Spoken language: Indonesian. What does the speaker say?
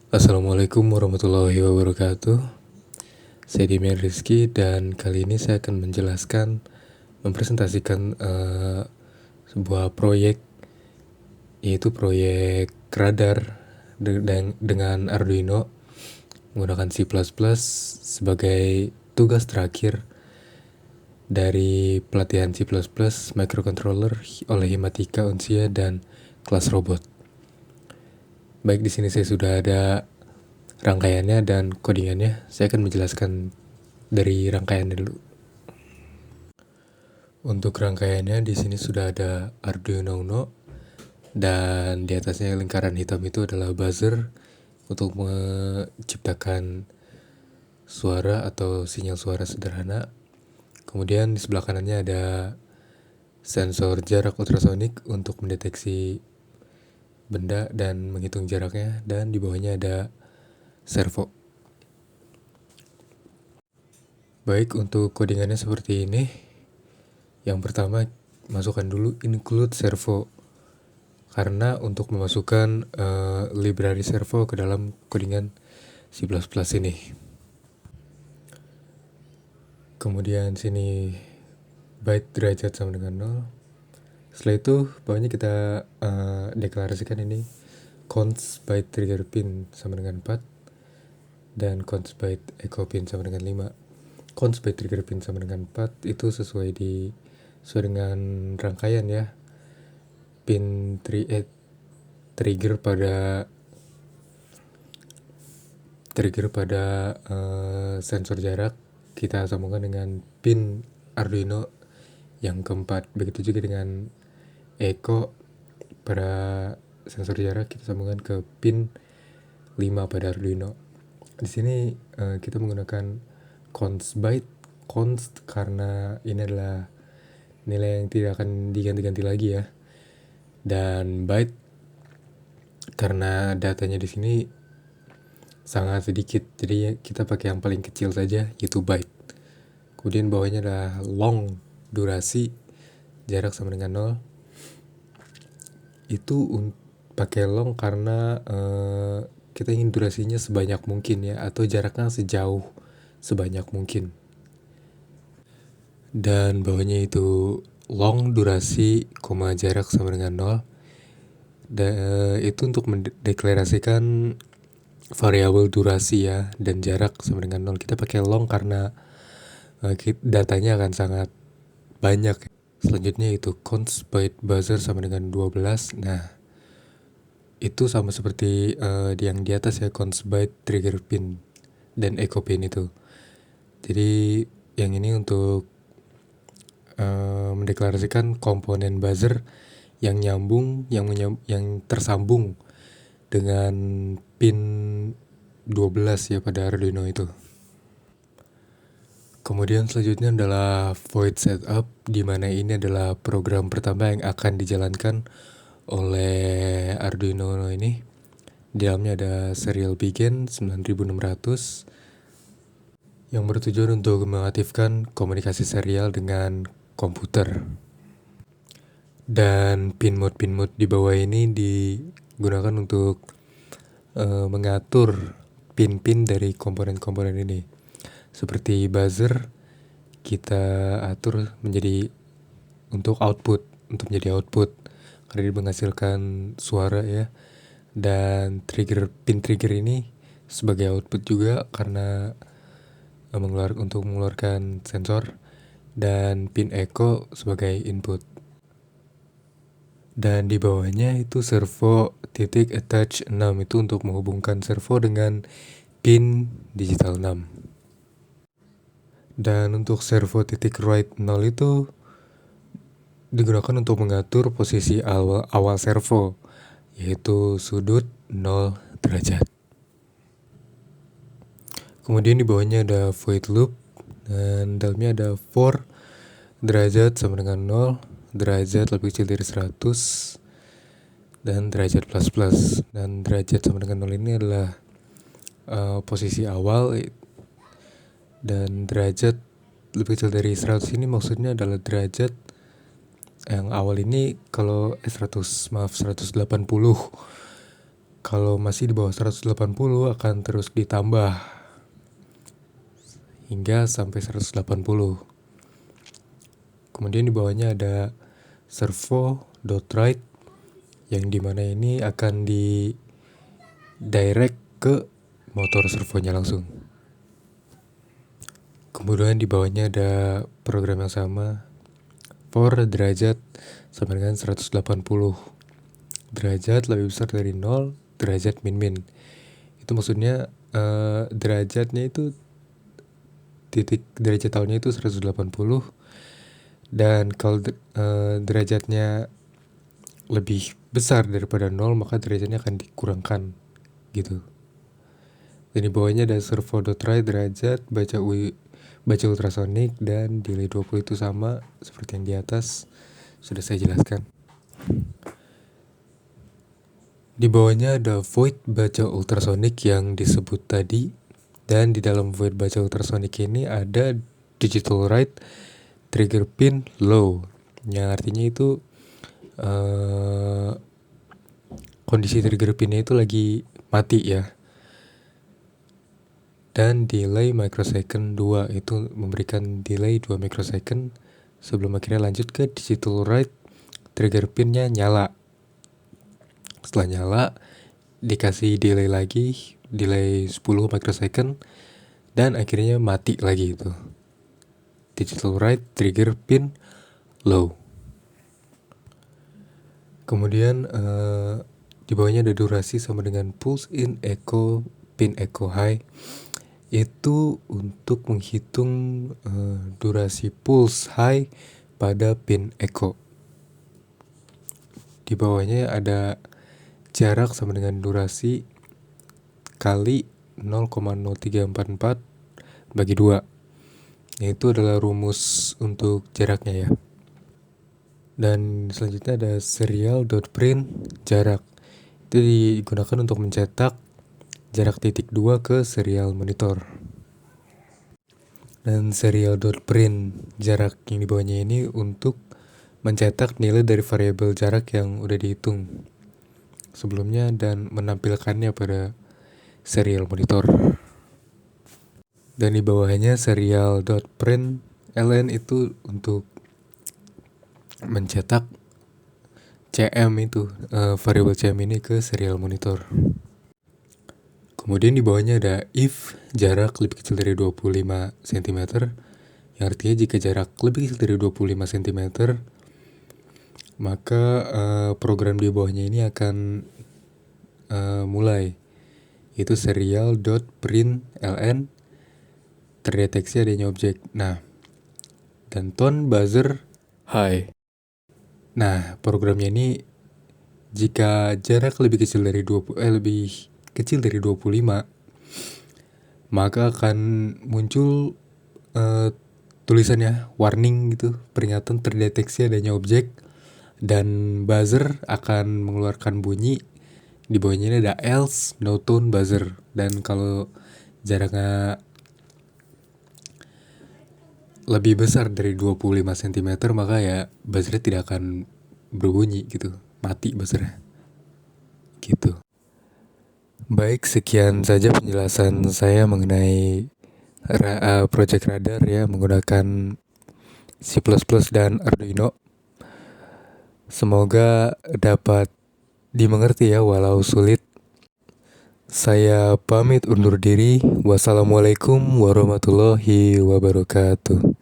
Assalamualaikum warahmatullahi wabarakatuh. Saya Dimian Rizky dan kali ini saya akan mempresentasikan sebuah proyek, yaitu proyek radar dengan Arduino menggunakan C++ sebagai tugas terakhir dari pelatihan C++ microcontroller oleh Himatika Unsia dan kelas robot. Baik, di sini saya sudah ada rangkaiannya dan codingannya. Saya akan menjelaskan dari rangkaiannya dulu. Untuk rangkaiannya di sini sudah ada Arduino Uno dan di atasnya lingkaran hitam itu adalah buzzer untuk menciptakan suara atau sinyal suara sederhana. Kemudian di sebelah kanannya ada sensor jarak ultrasonik untuk mendeteksi benda dan menghitung jaraknya, dan di bawahnya ada servo. Baik, untuk codingannya seperti ini. Yang pertama, masukkan dulu include servo, karena untuk memasukkan library servo ke dalam codingan C++ ini. Kemudian sini byte derajat sama dengan 0. Setelah itu bawahnya kita deklarasikan ini const byte trigger pin sama dengan 4 dan const byte echo pin sama dengan 5. Const byte trigger pin sama dengan 4 itu sesuai dengan rangkaian ya. Pin trigger pada sensor jarak kita sambungkan dengan pin Arduino yang keempat. Begitu juga dengan echo pada sensor jarak kita sambungkan ke pin 5 pada Arduino. Di sini kita menggunakan const byte, const karena ini adalah nilai yang tidak akan diganti-ganti lagi ya. Dan byte karena datanya di sini sangat sedikit, jadi kita pakai yang paling kecil saja, yaitu byte. Kemudian bawahnya adalah long, durasi, jarak sama dengan 0. Itu pakai long karena kita ingin durasinya sebanyak mungkin ya, atau jaraknya sejauh sebanyak mungkin. Dan bawahnya itu long, durasi, jarak sama dengan 0. Itu untuk mendeklarasikan variabel durasi ya, dan jarak sama dengan 0. Kita pakai long karena datanya akan sangat banyak. Selanjutnya itu const byte buzzer sama dengan 12. Nah, itu sama seperti yang di atas ya, const byte trigger pin dan echo pin itu. Jadi yang ini untuk mendeklarasikan komponen buzzer yang tersambung dengan pin 12 ya pada Arduino itu. Kemudian selanjutnya adalah void setup, di mana ini adalah program pertama yang akan dijalankan oleh Arduino ini. Di dalamnya ada serial begin 9600 yang bertujuan untuk mengaktifkan komunikasi serial dengan komputer. Dan pin mode di bawah ini digunakan untuk mengatur pin-pin dari komponen-komponen ini. Seperti buzzer kita atur menjadi menjadi output karena dia menghasilkan suara ya. Dan pin trigger ini sebagai output juga karena untuk mengeluarkan sensor, dan pin echo sebagai input. Dan di bawahnya itu servo titik attach 6 itu untuk menghubungkan servo dengan pin digital 6. Dan untuk servo titik write 0 itu digunakan untuk mengatur posisi awal servo, yaitu sudut 0 derajat. Kemudian di bawahnya ada void loop, dan dalamnya ada for derajat sama dengan 0, derajat lebih kecil dari 100, dan derajat plus. Dan derajat sama dengan 0 ini adalah posisi awal, dan derajat lebih kecil dari 100 ini maksudnya adalah derajat yang awal ini kalau 180. Kalau masih di bawah 180 akan terus ditambah hingga sampai 180. Kemudian di bawahnya ada servo.write yang dimana ini akan di direct ke motor servonya langsung. Kemudian di bawahnya ada program yang sama for derajat sama dengan 180. Derajat lebih besar dari 0, derajat min. Itu maksudnya derajatnya itu titik derajat tahunnya itu 180, dan kalau derajatnya lebih besar daripada 0 maka derajatnya akan dikurangkan gitu. Dan di bawahnya ada servo.write derajat, baca ultrasonic, dan delay 20 itu sama seperti yang di atas sudah saya jelaskan. Di bawahnya ada void baca ultrasonic yang disebut tadi, dan di dalam void baca ultrasonic ini ada digital write trigger pin low, yang artinya itu kondisi trigger pinnya itu lagi mati ya. Dan delay microsecond 2 itu memberikan delay 2 microsecond sebelum akhirnya lanjut ke digital write trigger pinnya nyala. Setelah nyala dikasih delay lagi, delay 10 microsecond, dan akhirnya mati lagi itu. Digital write trigger pin low. Kemudian di bawahnya ada durasi sama dengan pulse in echo pin echo high. Itu untuk menghitung durasi pulse high pada pin echo. Di bawahnya ada jarak sama dengan durasi kali 0,0344 bagi 2. Itu adalah rumus untuk jaraknya ya. Dan selanjutnya ada serial.print jarak. Itu digunakan untuk mencetak jarak titik 2 ke serial monitor. Dan serial.print jarak yang di bawahnya ini untuk mencetak nilai dari variabel jarak yang udah dihitung sebelumnya dan menampilkannya pada serial monitor. Dan di bawahnya serial.print ln itu untuk mencetak CM itu variabel CM ini ke serial monitor. Kemudian di bawahnya ada if jarak lebih kecil dari 25 cm, yang artinya jika jarak lebih kecil dari 25 cm maka program di bawahnya ini akan mulai, yaitu serial.print ln terdeteksi adanya objek. Nah, dan tone buzzer high. Nah, programnya ini jika jarak lebih kecil dari 25 maka akan muncul tulisannya warning gitu, peringatan terdeteksi adanya objek, dan buzzer akan mengeluarkan bunyi. Di bawahnya ini ada else no tone buzzer, dan kalau jaraknya lebih besar dari 25 cm maka ya buzzernya tidak akan berbunyi gitu, mati buzzernya gitu. Baik, sekian saja penjelasan saya mengenai project radar ya menggunakan C++ dan Arduino. Semoga dapat dimengerti ya walau sulit. Saya pamit undur diri. Wassalamualaikum warahmatullahi wabarakatuh.